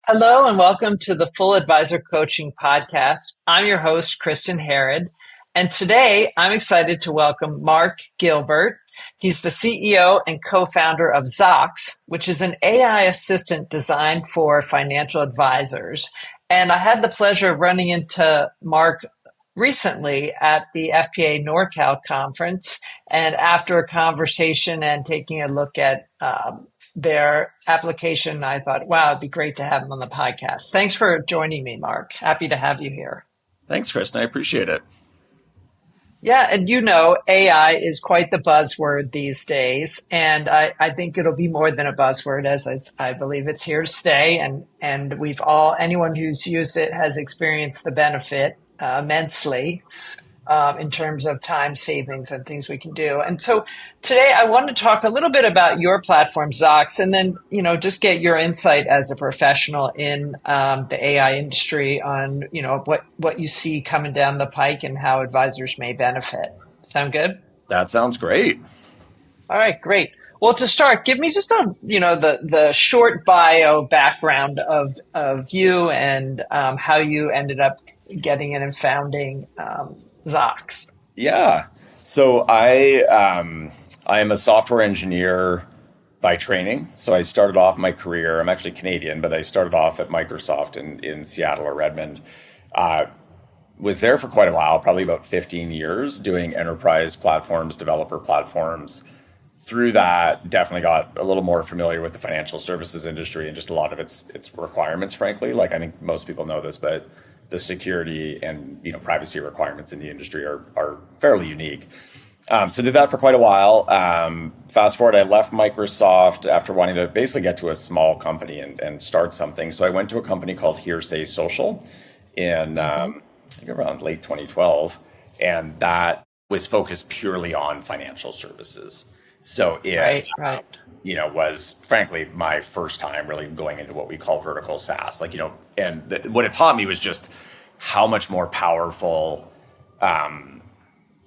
Hello and welcome to the Full Advisor Coaching Podcast. I'm your host, Kristen Harrod, and today I'm excited to welcome Mark Gilbert. He's the CEO and co-founder of Zocks, which is an AI assistant designed for financial advisors. And I had the pleasure of running into Mark recently at the FPA NorCal conference, and after a conversation and taking a look at their application, I thought, wow, it'd be great to have him on the podcast. Thanks for joining me, Mark. Happy to have you here. Thanks, Kristen. I appreciate it. Yeah, and you know, AI is quite the buzzword these days, and I think it'll be more than a buzzword, as I believe it's here to stay, and anyone who's used it has experienced the benefit immensely. In terms of time savings and things we can do. And so today I want to talk a little bit about your platform, Zocks, and then, just get your insight as a professional in the AI industry on, what you see coming down the pike and how advisors may benefit. Sound good? That sounds great. All right, great. Well, to start, give me just the short bio background of you and how you ended up getting in and founding Zocks. Yeah. So I am a software engineer by training. So I started off my career, I'm actually Canadian, but I started off at Microsoft in Seattle or Redmond. Was there for quite a while, probably about 15 years, doing enterprise platforms, developer platforms. Through that, definitely got a little more familiar with the financial services industry and just a lot of its requirements, frankly. Like, I think most people know this, but the security and privacy requirements in the industry are fairly unique. So did that for quite a while. Fast forward, I left Microsoft after wanting to basically get to a small company and start something. So I went to a company called Hearsay Social in I think around late 2012, and that was focused purely on financial services. So it right. Was frankly my first time really going into what we call vertical SaaS. What it taught me was just how much more powerful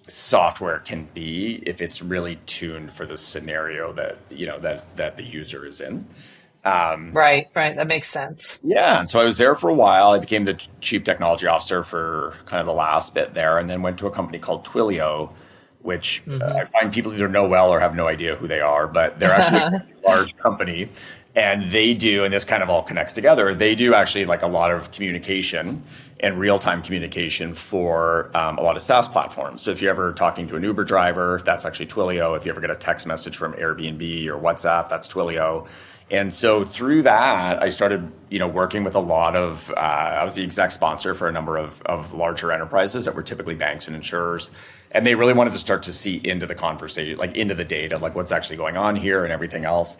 software can be if it's really tuned for the scenario that that the user is in. Right. That makes sense. Yeah. And so I was there for a while. I became the chief technology officer for kind of the last bit there, and then went to a company called Twilio, which I find people either know well or have no idea who they are, but they're actually a large company. And they do, and this kind of all connects together, they do actually like a lot of communication and real-time communication for a lot of SaaS platforms. So if you're ever talking to an Uber driver, that's actually Twilio. If you ever get a text message from Airbnb or WhatsApp, that's Twilio. And so through that, I started, working with a lot of, I was the exec sponsor for a number of larger enterprises that were typically banks and insurers. And they really wanted to start to see into the conversation, like into the data, like what's actually going on here and everything else.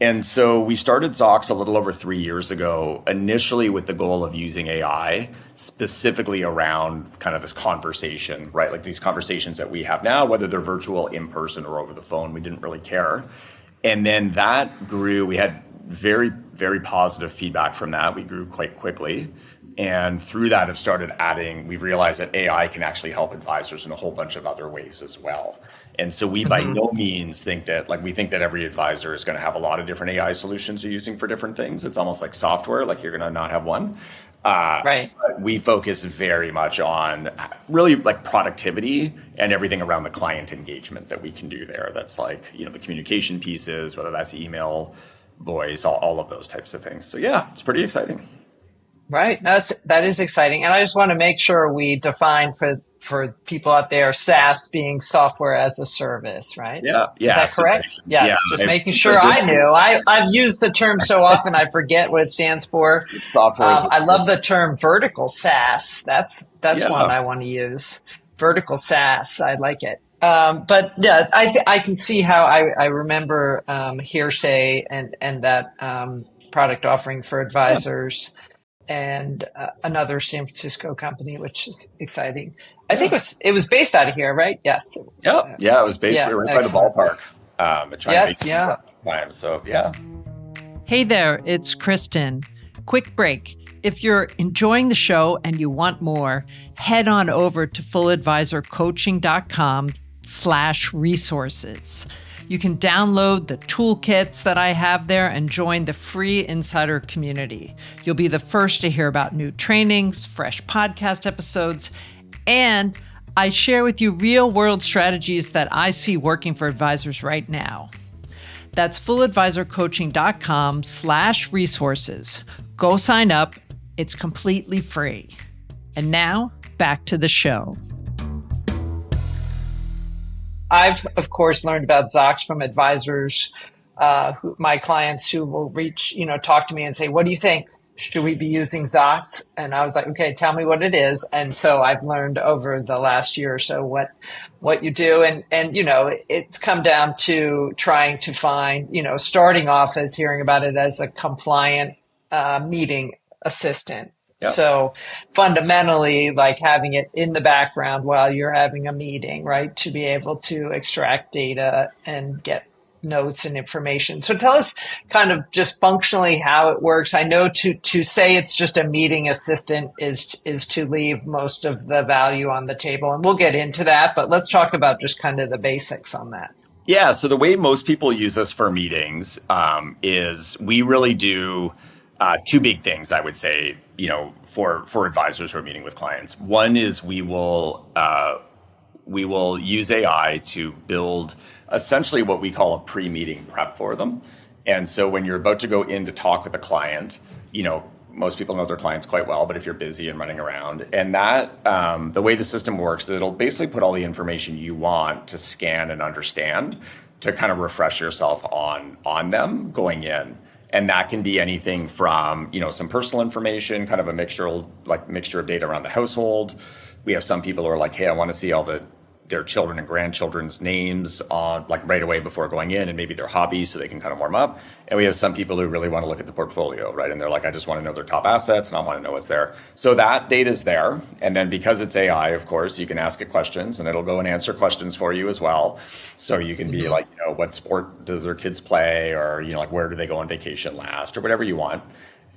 And so we started Zocks a little over 3 years ago, initially with the goal of using AI specifically around kind of this conversation, right? Like these conversations that we have now, whether they're virtual, in person, or over the phone, we didn't really care. And then that grew. We had very, very positive feedback from that. We grew quite quickly. And through that have started adding, we've realized that AI can actually help advisors in a whole bunch of other ways as well. And so we by no means think that, we think that every advisor is going to have a lot of different AI solutions you're using for different things. It's almost like software, like you're going to not have one. Right. But we focus very much on really like productivity and everything around the client engagement that we can do there. That's like, the communication pieces, whether that's email, voice, all of those types of things. So yeah, it's pretty exciting. Right. That is exciting. And I just want to make sure we define for people out there, SaaS being software as a service, right? Yeah. Is that correct? Yes. Yeah, just making sure I knew. I've used the term so often I forget what it stands for. Software as a I love the term vertical SaaS. That's one I want to use. Vertical SaaS. I like it. But yeah, I can see how I remember Hearsay and that product offering for advisors. Yes. And another San Francisco company, which is exciting. I think it was based out of here, right? Yes. Yep. Yeah, it was based right by the ballpark. At China time. So yeah. Hey there, it's Kristen. Quick break. If you're enjoying the show and you want more, head on over to fulladvisorcoaching.com/resources. You can download the toolkits that I have there and join the free insider community. You'll be the first to hear about new trainings, fresh podcast episodes, and I share with you real-world strategies that I see working for advisors right now. That's fulladvisorcoaching.com/resources. Go sign up. It's completely free. And now, back to the show. I've, of course, learned about Zocks from advisors, my clients who will talk to me and say, what do you think? Should we be using Zocks? And I was like, okay, tell me what it is. And so I've learned over the last year or so what you do. And it's come down to trying to find, starting off as hearing about it as a compliant meeting assistant. Yep. So fundamentally, like having it in the background while you're having a meeting, right, to be able to extract data and get notes and information. So tell us kind of just functionally how it works. I know to say it's just a meeting assistant is to leave most of the value on the table, and we'll get into that, but let's talk about just kind of the basics on that. Yeah, so the way most people use this for meetings is we really do two big things, I would say, for advisors who are meeting with clients. One is we will use AI to build essentially what we call a pre-meeting prep for them. And so when you're about to go in to talk with a client, most people know their clients quite well, but if you're busy and running around, and that the way the system works, it'll basically put all the information you want to scan and understand to kind of refresh yourself on them going in. And that can be anything from, some personal information, kind of a mixture of data around the household. We have some people who are like, hey, I want to see all their children and grandchildren's names on right away before going in, and maybe their hobbies so they can kind of warm up. And we have some people who really want to look at the portfolio, right? And they're like, I just want to know their top assets and I want to know what's there. So that data is there. And then because it's AI, of course, you can ask it questions and it'll go and answer questions for you as well. So you can be like, what sport does their kids play? Or, where do they go on vacation last, or whatever you want.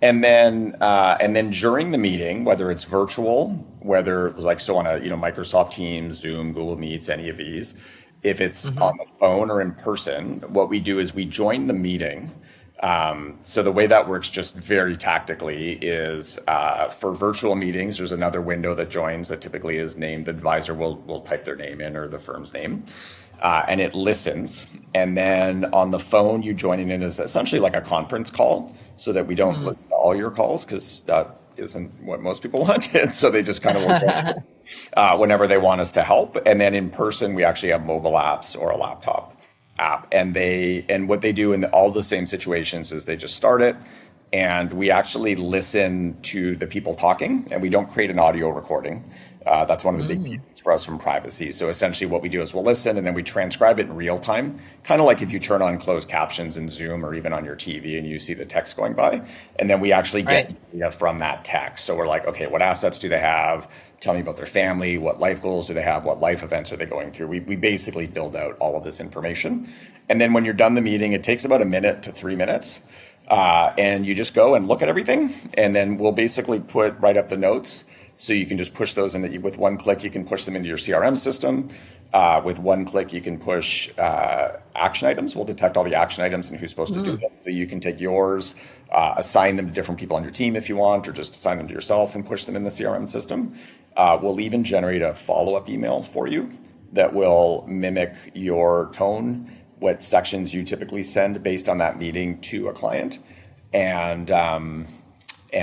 And then during the meeting, whether it's virtual, whether on a Microsoft Teams, Zoom, Google Meets, any of these, if it's on the phone or in person, what we do is we join the meeting. So the way that works, just very tactically, is for virtual meetings, there's another window that joins that typically is named. The advisor will type their name in or the firm's name. And it listens. And then on the phone, you joining in as essentially like a conference call so that we don't listen to all your calls, because that isn't what most people want. And so they just kind of work whenever they want us to help. And then in person, we actually have mobile apps or a laptop app. And what they do in all the same situations is they just start it. And we actually listen to the people talking, and we don't create an audio recording. That's one of the big pieces for us from privacy. So essentially what we do is we'll listen and then we transcribe it in real time, kind of like if you turn on closed captions in Zoom or even on your TV and you see the text going by. And then we actually get data from that text. So we're like, okay, what assets do they have? Tell me about their family. What life goals do they have? What life events are they going through? We basically build out all of this information. And then when you're done the meeting, it takes about 1 minute to 3 minutes. And you just go and look at everything, and then we'll basically write up the notes. So you can just push those in. With one click, you can push them into your CRM system. With one click, you can push action items. We'll detect all the action items and who's supposed to do them. So you can take yours, assign them to different people on your team if you want, or just assign them to yourself and push them in the CRM system. We'll even generate a follow-up email for you that will mimic your tone, what sections you typically send based on that meeting to a client, and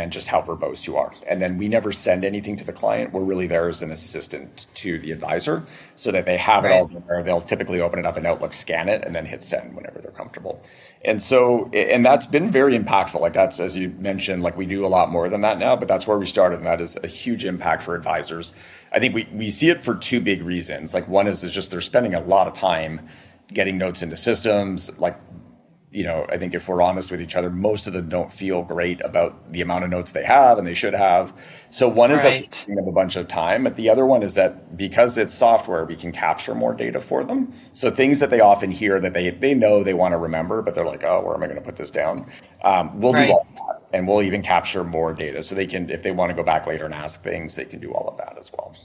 just how verbose you are. And then we never send anything to the client. We're really there as an assistant to the advisor so that they have it all there. They'll typically open it up in Outlook, scan it, and then hit send whenever they're comfortable. And that's been very impactful. That's, as you mentioned, we do a lot more than that now, but that's where we started. And that is a huge impact for advisors. I think we see it for two big reasons. One is just they're spending a lot of time getting notes into systems. I think if we're honest with each other, most of them don't feel great about the amount of notes they have, and they should have. So one is that it's taking them a bunch of time, but the other one is that because it's software, we can capture more data for them. So things that they often hear that they know they want to remember, but they're like, oh, where am I going to put this down? We'll do all that, and we'll even capture more data. So they can, if they want to go back later and ask things, they can do all of that as well.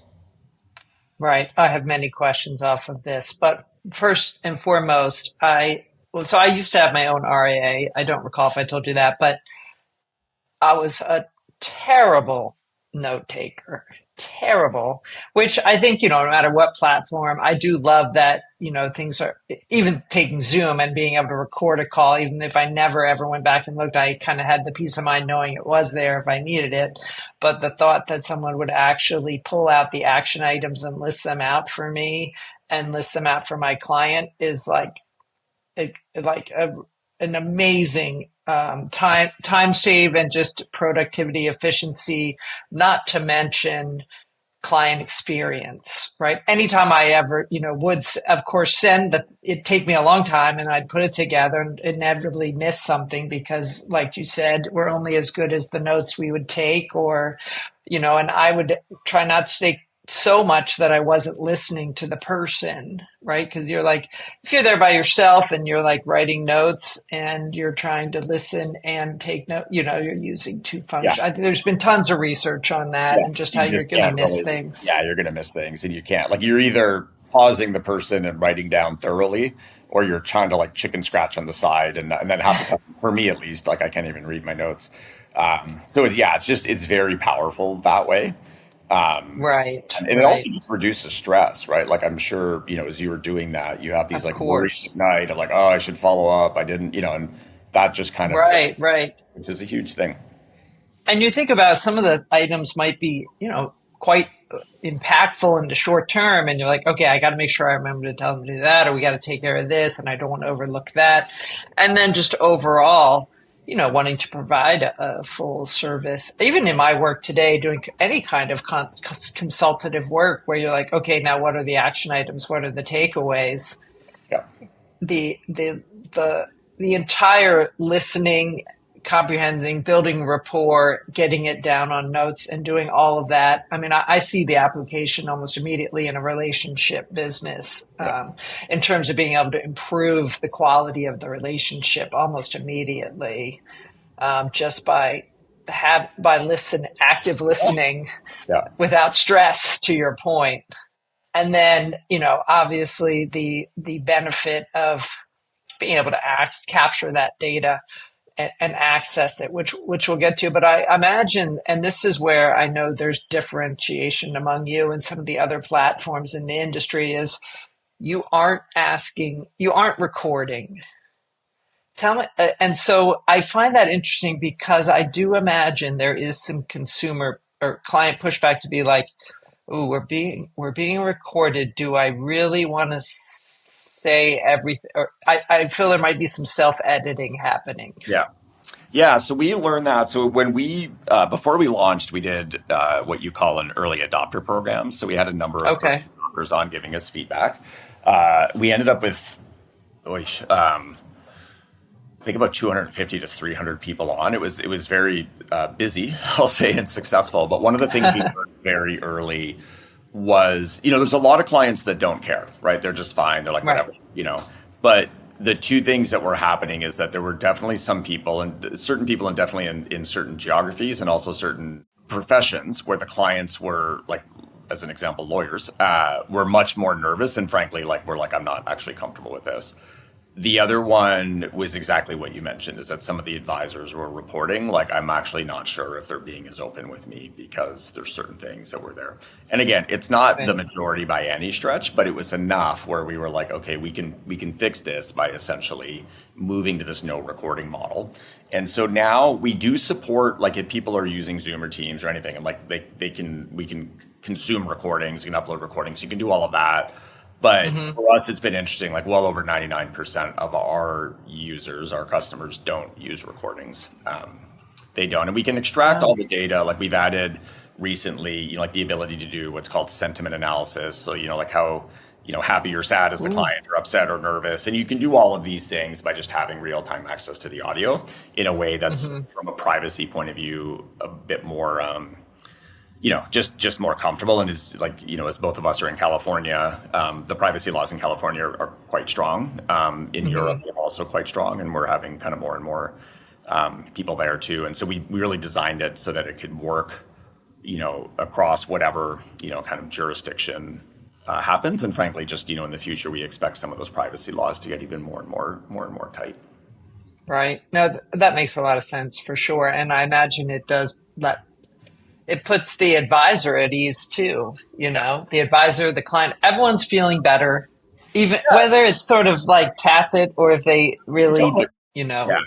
Right. I have many questions off of this, but first and foremost, so I used to have my own RIA. I don't recall if I told you that, but I was a terrible note taker. Terrible, which I think, no matter what platform, I do love that, things are, even taking Zoom and being able to record a call, even if I never ever went back and looked, I kind of had the peace of mind knowing it was there if I needed it. But the thought that someone would actually pull out the action items and list them out for me and list them out for my client is an amazing time save and just productivity efficiency, not to mention client experience, right? Anytime I ever, would of course send that, it'd take me a long time and I'd put it together and inevitably miss something because, like you said, we're only as good as the notes we would take, or, and I would try not to take so much that I wasn't listening to the person, right? Because you're like, if you're there by yourself and you're like writing notes and you're trying to listen and take note, you're using two functions. Yeah. I think there's been tons of research on that and just how you're going to miss things. Yeah, you're going to miss things, and you can't. Like, you're either pausing the person and writing down thoroughly, or you're trying to like chicken scratch on the side, and then half the time, for me at least, like I can't even read my notes. So it's very powerful that way. Right. And it also just reduces stress, right? Like, I'm sure, as you were doing that, you have these like worries at night of like, oh, I should follow up. I didn't, and that just kind of, right. Which is a huge thing. And you think about some of the items might be, quite impactful in the short term. And you're like, okay, I got to make sure I remember to tell them to do that, or we got to take care of this. And I don't want to overlook that. And then just overall, wanting to provide a full service, even in my work today, doing any kind of consultative work where you're like, okay, now what are the action items? What are the takeaways? Yeah. The entire listening, comprehending, building rapport, getting it down on notes and doing all of that. I mean, I see the application almost immediately in a relationship business, in terms of being able to improve the quality of the relationship almost immediately, just by active listening without stress, to your point. And then, obviously the benefit of being able to capture that data and access it, which we'll get to. But I imagine, and this is where I know there's differentiation among you and some of the other platforms in the industry, is you aren't recording. Tell me, and so I find that interesting because I do imagine there is some consumer or client pushback to be like, "Ooh, we're being recorded. Do I really want to say everything?" Or I feel there might be some self-editing happening. Yeah. So we learned that. So when before we launched, we did what you call an early adopter program. So we had a number of early adopters on giving us feedback. We ended up with, I think about 250 to 300 people on. It was very busy, I'll say, and successful. But one of the things we learned very early was, there's a lot of clients that don't care, right? They're just fine. They're like, whatever, But the two things that were happening is that there were definitely some people, and certain people, and definitely in certain geographies and also certain professions, where the clients were like, as an example, lawyers, were much more nervous and frankly, we're like, I'm not actually comfortable with this. The other one was exactly what you mentioned, is that some of the advisors were reporting, like, I'm actually not sure if they're being as open with me because there's certain things that were there. And again, it's not the majority by any stretch, but it was enough where we were like, okay, we can fix this by essentially moving to this no recording model. And so now we do support, like, if people are using Zoom or Teams or anything, and like we can consume recordings, you can upload recordings, you can do all of that. But for us, it's been interesting, like well over 99% of our users, our customers, don't use recordings. They don't. And we can extract all the data. Like, we've added recently, like the ability to do what's called sentiment analysis. So, like how, happy or sad is the client, or upset or nervous. And you can do all of these things by just having real-time access to the audio in a way that's, from a privacy point of view, a bit more just more comfortable. And is like, as both of us are in California, the privacy laws in California are quite strong. In Europe, they're also quite strong, and we're having kind of more and more people there too. And so we really designed it so that it could work, across whatever, kind of jurisdiction happens. And frankly, just, in the future, we expect some of those privacy laws to get even more and more tight. Right. No, that makes a lot of sense for sure. And I imagine it does that. It puts the advisor at ease too. The advisor, the client, everyone's feeling better, even whether it's sort of like tacit or if they really, Totally. Yeah.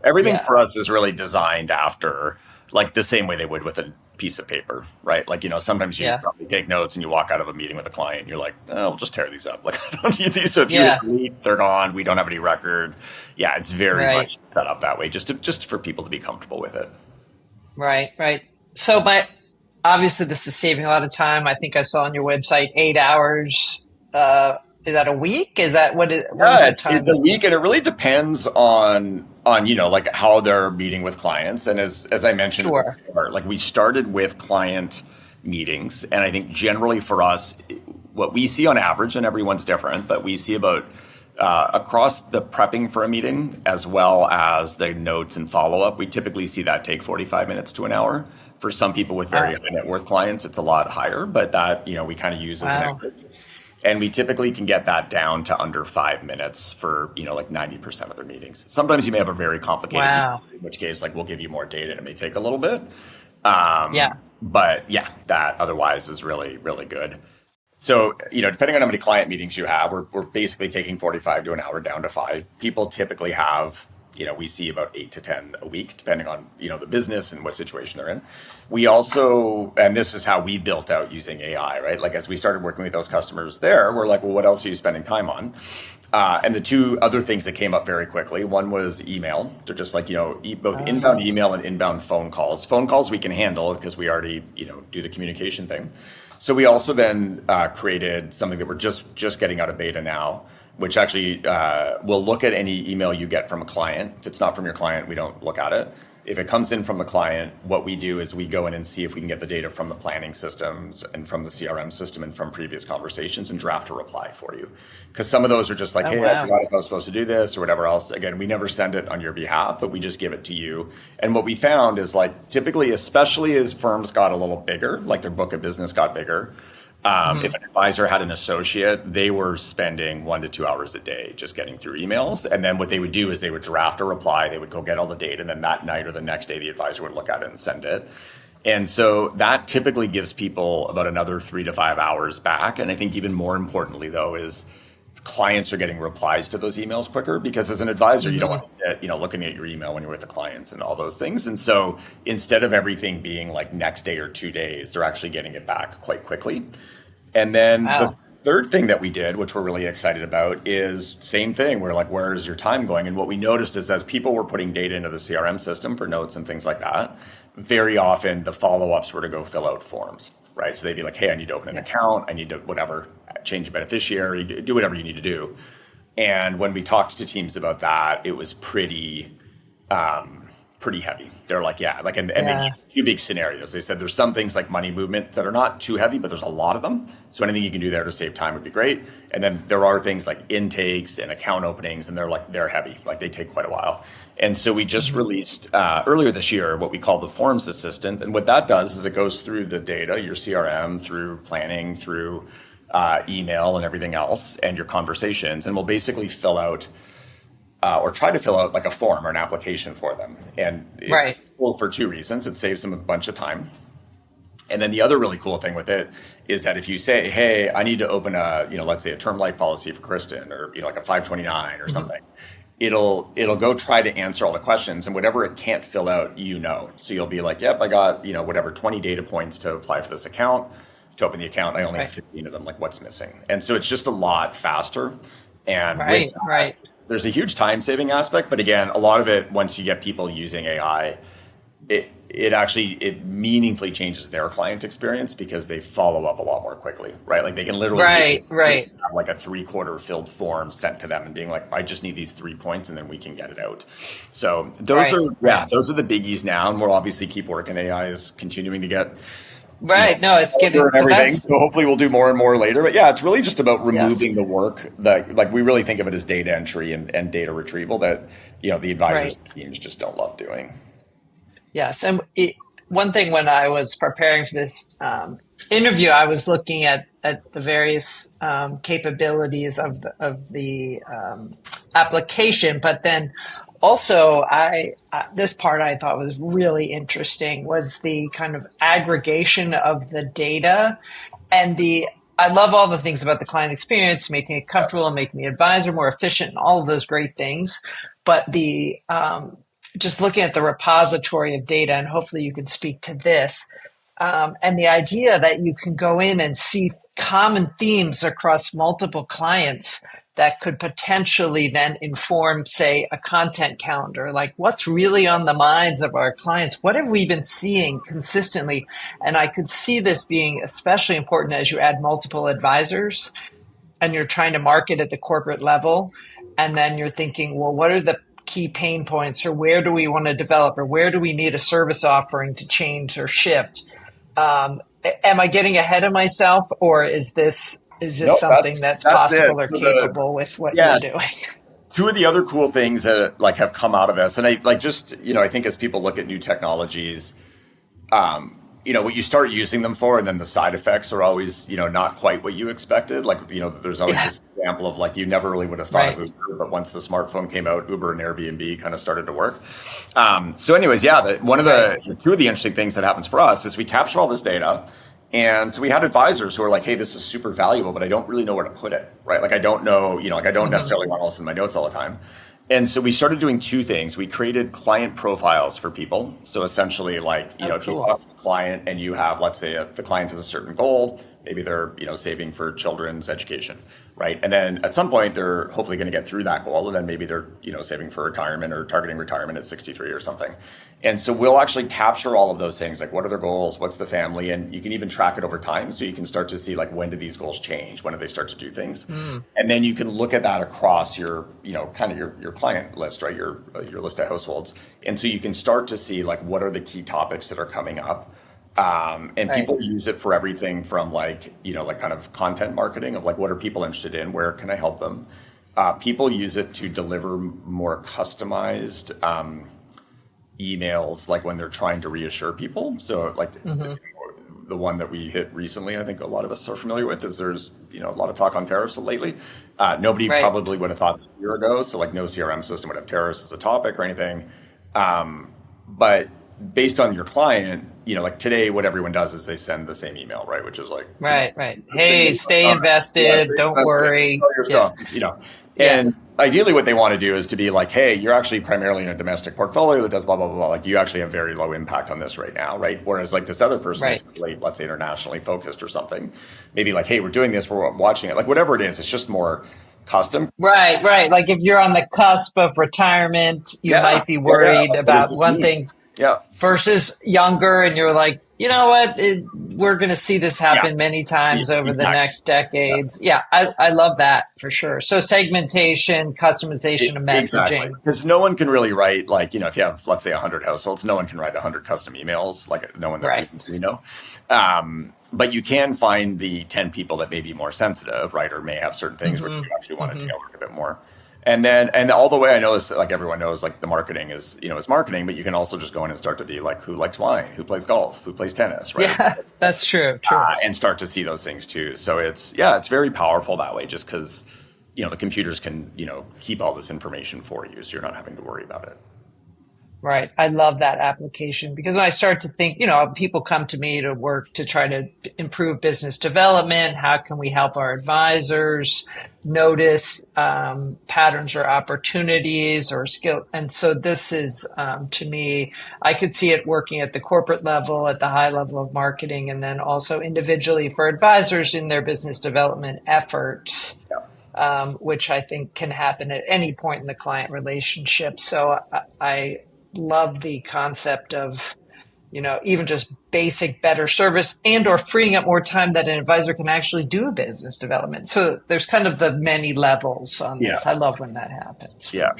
Everything Yeah. for us is really designed after, like, the same way they would with a piece of paper, right? Like, sometimes you Yeah. probably take notes and you walk out of a meeting with a client and you're like, oh, we'll just tear these up. Like, I don't need these. So if you Yeah. delete, they're gone. We don't have any record. Yeah, it's very Right. much set up that way, just for people to be comfortable with it. Right. So, obviously this is saving a lot of time. I think I saw on your website 8 hours. Is that a week? Is that what is the time? It's a week, and it really depends on like how they're meeting with clients. And as I mentioned, Sure. before, like, we started with client meetings, and I think generally for us, what we see on average, and everyone's different, but we see about across the prepping for a meeting as well as the notes and follow up, we typically see that take 45 minutes to an hour. For some people with very high net worth clients, it's a lot higher, but that we kind of use as an average. And we typically can get that down to under 5 minutes for, like 90% of their meetings. Sometimes you may have a very complicated meeting, in which case, like, we'll give you more data and it may take a little bit. But yeah, that otherwise is really, really good. So, depending on how many client meetings you have, we're basically taking 45 to an hour down to 5. People typically have, we see about 8 to 10 a week, depending on, the business and what situation they're in. We also, and this is how we built out using AI, right? Like, as we started working with those customers there, we're like, well, what else are you spending time on? And the two other things that came up very quickly, one was email. They're just like, both inbound email and inbound phone calls. Phone calls we can handle because we already, do the communication thing. So we also then created something that we're just getting out of beta now, which actually will look at any email you get from a client. If it's not from your client, we don't look at it. If it comes in from the client, what we do is we go in and see if we can get the data from the planning systems and from the CRM system and from previous conversations and draft a reply for you. Because some of those are just like, hey, I forgot if I was supposed to do this or whatever else. Again, we never send it on your behalf, but we just give it to you. And what we found is, like, typically, especially as firms got a little bigger, like their book of business got bigger, if an advisor had an associate, they were spending 1 to 2 hours a day just getting through emails. And then what they would do is they would draft a reply, they would go get all the data, and then that night or the next day, the advisor would look at it and send it. And so that typically gives people about another 3 to 5 hours back. And I think even more importantly, though, is clients are getting replies to those emails quicker, because as an advisor, you don't want to sit, looking at your email when you're with the clients and all those things. And so instead of everything being like next day or 2 days, they're actually getting it back quite quickly. And then the third thing that we did, which we're really excited about, is same thing. We're like, where is your time going? And what we noticed is, as people were putting data into the CRM system for notes and things like that, very often the follow-ups were to go fill out forms, right? So they'd be like, hey, I need to open an account. I need to whatever, change a beneficiary, do whatever you need to do. And when we talked to teams about that, it was pretty heavy. They're like, and they used two big scenarios. They said there's some things like money movement that are not too heavy, but there's a lot of them. So anything you can do there to save time would be great. And then there are things like intakes and account openings, and they're heavy. Like, they take quite a while. And so we just released earlier this year what we call the Forms Assistant. And what that does is it goes through the data, your CRM, through planning, through email and everything else, and your conversations, and we'll basically fill out or try to fill out like a form or an application for them. And it's cool for two reasons. It saves them a bunch of time. And then the other really cool thing with it is that if you say, hey, I need to open a, let's say a term life policy for Kristen, or, like a 529 or something, it'll go try to answer all the questions, and whatever it can't fill out, So you'll be like, yep, I got, whatever, 20 data points to apply for this account, to open the account. I only have 15 of them. Like, what's missing? And so it's just a lot faster. And there's a huge time saving aspect, but again, a lot of it, once you get people using AI, it meaningfully changes their client experience, because they follow up a lot more quickly, right? Like, they can literally have like a 3/4 filled form sent to them and being like, I just need these 3 points, and then we can get it out. So those are the biggies now, and we'll obviously keep working. AI is continuing to get no, it's getting everything. So hopefully we'll do more and more later. But yeah, it's really just about removing the work that, like, we really think of it as data entry and data retrieval that, the advisors teams just don't love doing. Yes. And one thing when I was preparing for this interview, I was looking at the various capabilities of the application, but then also this part I thought was really interesting was the kind of aggregation of the data and I love all the things about the client experience, making it comfortable and making the advisor more efficient and all of those great things. But the just looking at the repository of data, and hopefully you can speak to this, and the idea that you can go in and see common themes across multiple clients that could potentially then inform, say, a content calendar, like what's really on the minds of our clients? What have we been seeing consistently? And I could see this being especially important as you add multiple advisors and you're trying to market at the corporate level. And then you're thinking, well, what are the key pain points, or where do we want to develop, or where do we need a service offering to change or shift? Am I getting ahead of myself, or is this Nope, something that's possible or So capable with what you're doing? Two of the other cool things that like have come out of this, and I like just, I think as people look at new technologies, what you start using them for, and then the side effects are always, not quite what you expected. Like, there's always this example of like, you never really would have thought of Uber, but once the smartphone came out, Uber and Airbnb kind of started to work. So anyways, two of the interesting things that happens for us is we capture all this data. And so we had advisors who are like, hey, this is super valuable, but I don't really know where to put it, right? Like, I don't know, I don't necessarily want to listen to my notes all the time. And so we started doing two things. We created client profiles for people. So essentially, like, if you talk to a client and you have, let's say, the client has a certain goal, maybe they're, saving for children's education, right? And then at some point, they're hopefully going to get through that goal. And then maybe they're, saving for retirement or targeting retirement at 63 or something. And so we'll actually capture all of those things, like what are their goals, what's the family, and you can even track it over time. So you can start to see like, when do these goals change? When do they start to do things? And then you can look at that across your, kind of your client list, right? Your list of households. And so you can start to see like, what are the key topics that are coming up? People use it for everything from like, like kind of content marketing of like, what are people interested in? Where can I help them? People use it to deliver more customized, emails, like when they're trying to reassure people. So like the one that we hit recently, I think a lot of us are familiar with, is there's, a lot of talk on tariffs lately. Nobody probably would have thought a year ago. So like no CRM system would have tariffs as a topic or anything. But based on your client, like today, what everyone does is they send the same email, right? Which is like, right. Hey, stay invested. Don't worry. Your stuff, And ideally what they want to do is to be like, hey, you're actually primarily in a domestic portfolio that does blah, blah, blah, blah. Like you actually have very low impact on this right now, right? Whereas like this other person is really, let's say, internationally focused or something. Maybe like, hey, we're doing this, we're watching it. Like whatever it is, it's just more custom. Right. Like if you're on the cusp of retirement, you might be worried about one thing versus younger, and you're like, you know what, we're going to see this happen many times over the next decades. I love that for sure. So segmentation, customization of messaging. Because no one can really write, like, if you have, let's say, 100 households, no one can write 100 custom emails, like no one that we know. But you can find the 10 people that may be more sensitive, right, or may have certain things where you actually want to tailor it a bit more. And all the way, I know this, like everyone knows, like the marketing is, is marketing, but you can also just go in and start to be like, who likes wine, who plays golf, who plays tennis, right? Yeah, that's true. And start to see those things too. So it's very powerful that way, just because, the computers can, keep all this information for you. So you're not having to worry about it. Right. I love that application, because when I start to think, people come to me to work to try to improve business development. How can we help our advisors notice patterns or opportunities or skill? And so this is, to me, I could see it working at the corporate level, at the high level of marketing, and then also individually for advisors in their business development efforts. Which I think can happen at any point in the client relationship. So I love the concept of, even just basic better service and or freeing up more time that an advisor can actually do business development. So there's kind of the many levels on this. I love when that happens. Yeah,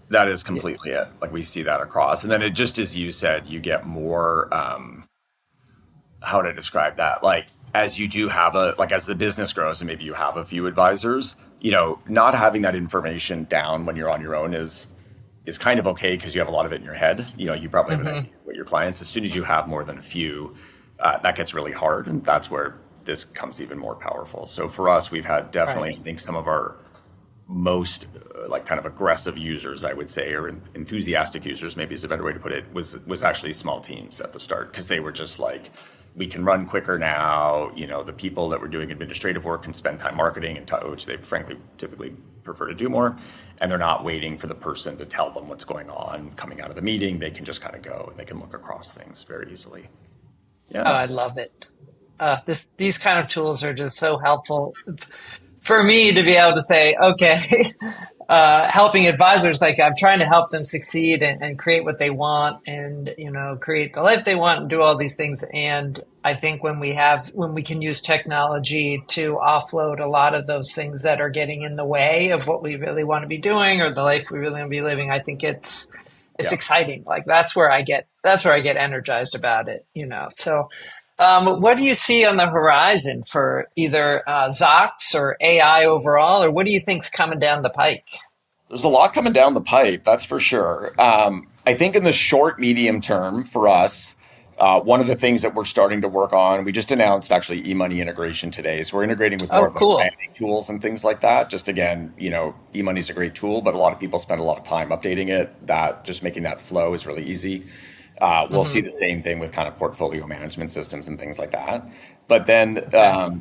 that is completely it. Like we see that across. And then it just, as you said, you get more, how to describe that? Like, as you do have as the business grows and maybe you have a few advisors, not having that information down when you're on your own is kind of okay, because you have a lot of it in your head. You probably have an idea what your clients. As soon as you have more than a few, that gets really hard, and that's where this becomes even more powerful. So for us, we've had definitely, I think, some of our most like kind of aggressive users, I would say, or enthusiastic users, maybe is a better way to put it, was actually small teams at the start, because they were just like, we can run quicker now. The people that were doing administrative work can spend time marketing, and which they frankly typically prefer to do more, and they're not waiting for the person to tell them what's going on coming out of the meeting. They can just kind of go and they can look across things very easily. Yeah. Oh, I love it. These kind of tools are just so helpful for me to be able to say, okay, helping advisors, like I'm trying to help them succeed and create what they want, and create the life they want, and do all these things. And I think when we can use technology to offload a lot of those things that are getting in the way of what we really want to be doing, or the life we really want to be living, I think it's exciting. Like that's where I get energized about it. So. What do you see on the horizon for either Zocks or AI overall, or what do you think's coming down the pike? There's a lot coming down the pipe, that's for sure. I think in the short, medium term for us, one of the things that we're starting to work on, we just announced actually eMoney integration today. So we're integrating with more of the planning tools and things like that. Just again, eMoney is a great tool, but a lot of people spend a lot of time updating it. That just making that flow is really easy. We'll see the same thing with kind of portfolio management systems and things like that. But then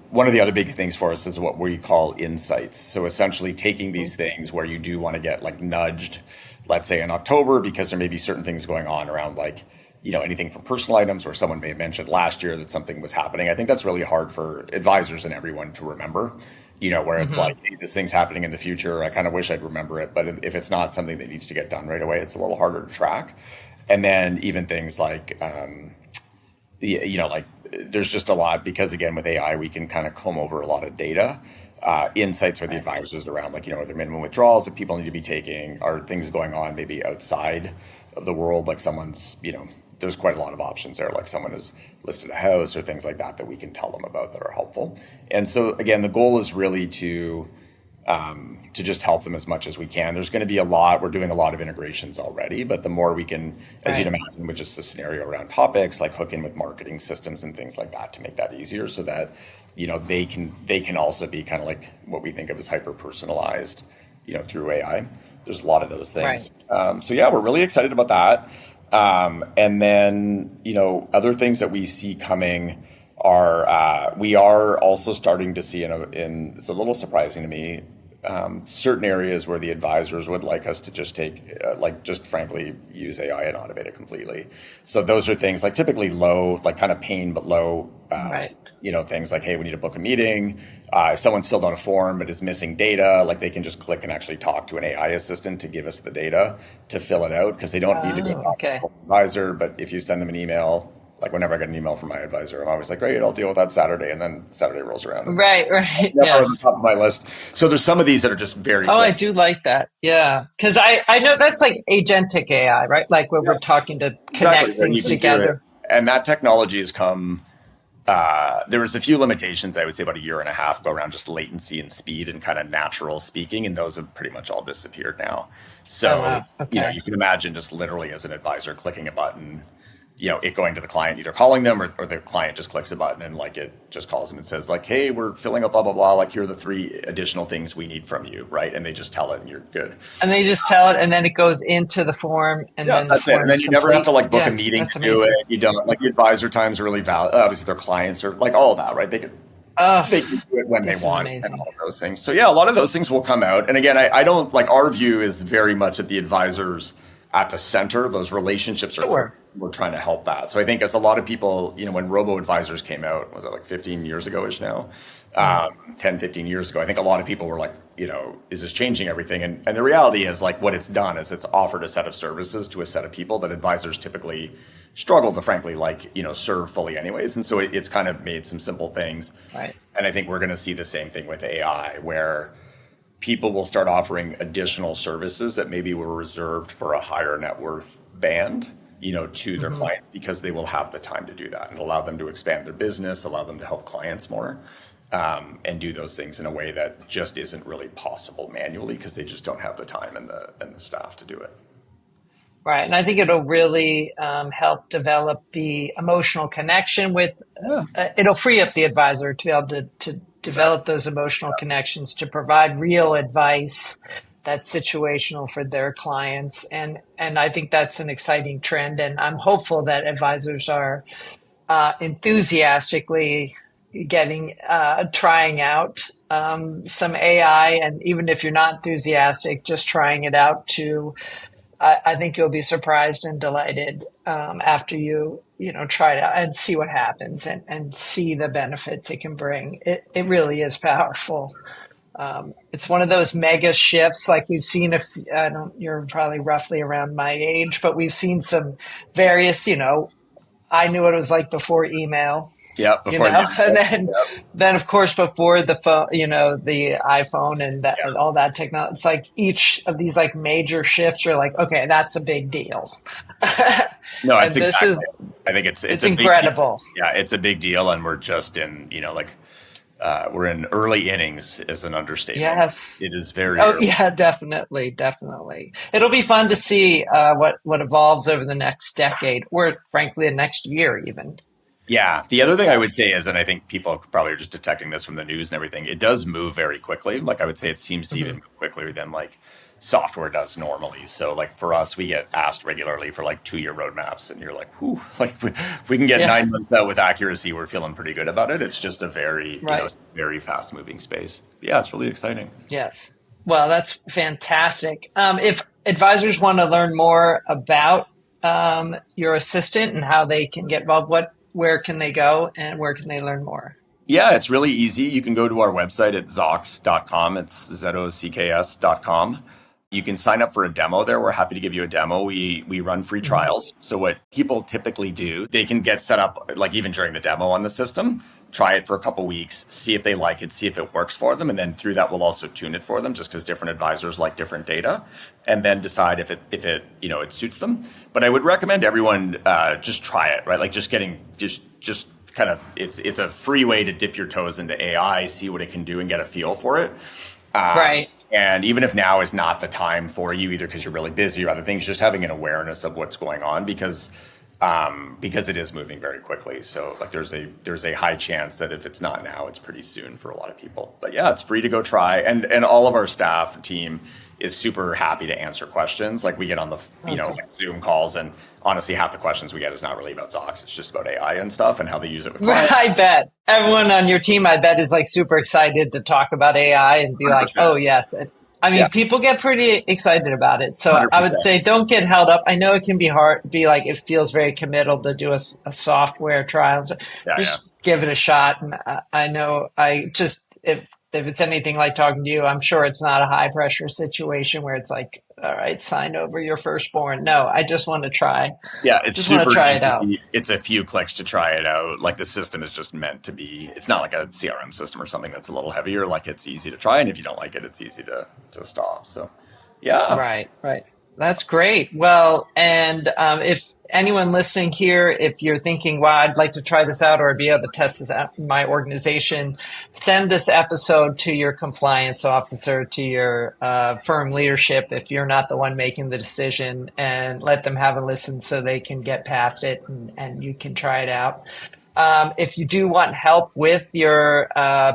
one of the other big things for us is what we call insights. So essentially taking these things where you do want to get like nudged, let's say in October, because there may be certain things going on around like, anything from personal items, or someone may have mentioned last year that something was happening. I think that's really hard for advisors and everyone to remember, where it's like, hey, this thing's happening in the future. I kind of wish I'd remember it. But if it's not something that needs to get done right away, it's a little harder to track. And then even things like, there's just a lot, because again, with AI, we can kind of comb over a lot of data, insights with the advisors around like, are there minimum withdrawals that people need to be taking? Are things going on maybe outside of the world? Like someone's, there's quite a lot of options there. Like someone has listed a house or things like that we can tell them about that are helpful. And so again, the goal is really to just help them as much as we can. There's going to be we're doing a lot of integrations already, but the more we can, as you'd imagine, with just the scenario around topics, like hook in with marketing systems and things like that to make that easier, so that, they can also be kind of like what we think of as hyper-personalized, through AI. There's a lot of those things. Right. So yeah, we're really excited about that. And then, other things that we see coming are, we are also starting to see it's a little surprising to me, certain areas where the advisors would like us to just just frankly use AI and automate it completely. So those are things like typically low, like kind of pain, but low, things like, hey, we need to book a meeting. If someone's filled out a form but is missing data, like they can just click and actually talk to an AI assistant to give us the data to fill it out, because they don't need to go talk to the advisor. But if you send them an email, like whenever I get an email from my advisor, I'm always like, great, I'll deal with that Saturday. And then Saturday rolls around. Right. Never on the top of my list. So there's some of these that are just very I do like that. Yeah. Because I know that's like agentic AI, right? Like where we're talking to connect things together. And that technology has come, there was a few limitations, I would say about a year and a half ago, around just latency and speed and kind of natural speaking. And those have pretty much all disappeared now. So, you can imagine just literally as an advisor clicking a button, it going to the client, either calling them or the client just clicks a button and like it just calls them and says like, hey, we're filling up blah, blah, blah. Like, here are the 3 additional things we need from you, right? And they just tell it and you're good. And they just tell it, and then it goes into the form, and then that's it. And then you never have to like book a meeting to do it. You don't, like, the advisor times are really valid. Obviously their clients are like all of that, right? They can do it when they want and all of those things. So yeah, a lot of those things will come out. And again, I don't like, our view is very much that the advisors at the center, those relationships are, we're trying to help that. So I think as a lot of people, when robo-advisors came out, was that like 15 years ago-ish now? 10, 15 years ago, I think a lot of people were like, is this changing everything? And the reality is, like, what it's done is it's offered a set of services to a set of people that advisors typically struggle to, frankly, serve fully anyways. And so it's kind of made some simple things. Right. And I think we're going to see the same thing with AI, where people will start offering additional services that maybe were reserved for a higher net worth band, to their clients, because they will have the time to do that and allow them to expand their business, allow them to help clients more, and do those things in a way that just isn't really possible manually, because they just don't have the time and the staff to do it. Right. And I think it'll really help develop the emotional connection with, it'll free up the advisor to be able to develop those emotional connections, to provide real advice that's situational for their clients. And I think that's an exciting trend. And I'm hopeful that advisors are enthusiastically trying out some AI. And even if you're not enthusiastic, just trying it out I think you'll be surprised and delighted after you try it out and see what happens and see the benefits it can bring. It really is powerful. It's one of those mega shifts like we've seen. You're probably roughly around my age, but we've seen some various, I knew what it was like before email. Yeah, before and then of course before the phone, the iPhone and that and all that technology. It's like each of these like major shifts are like, okay, that's a big deal. No, it's I think it's incredible. Yeah, it's a big deal, and we're just in we're in early innings is an understatement. Yes, it is very. Oh yeah, definitely. It'll be fun to see what evolves over the next decade, or frankly, the next year even. Yeah. The other thing I would say is, and I think people probably are just detecting this from the news and everything, it does move very quickly. Like I would say it seems to even move quicker than like software does normally. So like for us, we get asked regularly for like 2-year roadmaps, and you're like, whew, like if we can get 9 months out with accuracy, we're feeling pretty good about it. It's just a very, very fast moving space. Yeah, it's really exciting. Yes. Well, that's fantastic. If advisors want to learn more about your assistant and how they can get involved, where can they go and where can they learn more? Yeah, it's really easy. You can go to our website at zocks.com. It's zocks.com. You can sign up for a demo there. We're happy to give you a demo. We run free trials. So what people typically do, they can get set up like even during the demo on the system, try it for a couple weeks, see if they like it, see if it works for them. And then through that, we'll also tune it for them just because different advisors like different data, and then decide if it it suits them. But I would recommend everyone just try it, right? Like just kind of, it's a free way to dip your toes into AI, see what it can do and get a feel for it. Right. And even if now is not the time for you, either because you're really busy or other things, just having an awareness of what's going on because it is moving very quickly. So like there's a high chance that if it's not now, it's pretty soon for a lot of people. But yeah, it's free to go try. And all of our staff team is super happy to answer questions. Like we get on the Zoom calls, and honestly, half the questions we get is not really about Zocks. It's just about AI and stuff and how they use it with clients. I bet everyone on your team, is like super excited to talk about AI and be 100%. Like, oh yes. I mean, people get pretty excited about it. So 100%. I would say don't get held up. I know it can be hard, it feels very committal to do a software trial. So just give it a shot. And I know if it's anything like talking to you, I'm sure it's not a high pressure situation where it's like, all right, sign over your firstborn. No, I just want to try. Yeah, it's just super want to try it out. It's a few clicks to try it out. Like the system is just meant to be, it's not like a CRM system or something that's a little heavier. Like it's easy to try. And if you don't like it, it's easy to stop. So yeah. Right. That's great. Well, and if anyone listening here, if you're thinking, wow, I'd like to try this out or be able to test this out in my organization, send this episode to your compliance officer, to your firm leadership, if you're not the one making the decision, and let them have a listen so they can get past it and you can try it out. If you do want help with your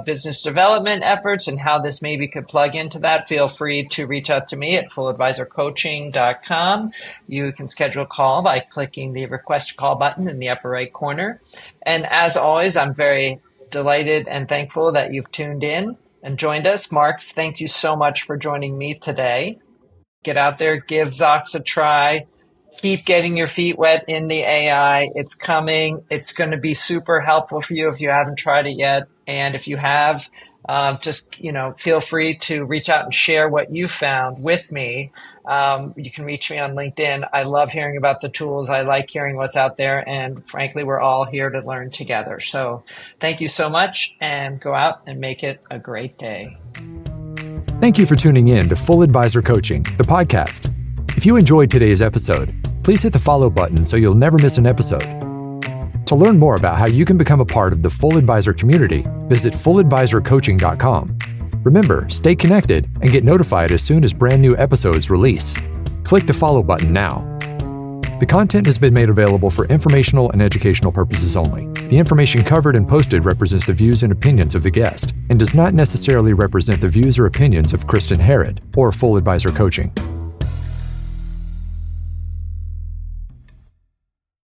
business development efforts and how this maybe could plug into that, feel free to reach out to me at fulladvisorcoaching.com. You can schedule a call by clicking the request to call button in the upper right corner. And as always, I'm very delighted and thankful that you've tuned in and joined us. Mark, thank you so much for joining me today. Get out there, give Zocks a try. Keep getting your feet wet in the AI. It's coming. It's going to be super helpful for you if you haven't tried it yet. And if you have, just feel free to reach out and share what you found with me. You can reach me on LinkedIn. I love hearing about the tools. I like hearing what's out there. And frankly, we're all here to learn together. So thank you so much, and go out and make it a great day. Thank you for tuning in to Full Advisor Coaching, the podcast. If you enjoyed today's episode, please hit the follow button so you'll never miss an episode. To learn more about how you can become a part of the Full Advisor community, visit fulladvisorcoaching.com. Remember, stay connected and get notified as soon as brand new episodes release. Click the follow button now. The content has been made available for informational and educational purposes only. The information covered and posted represents the views and opinions of the guest and does not necessarily represent the views or opinions of Kristen Harrod or Full Advisor Coaching.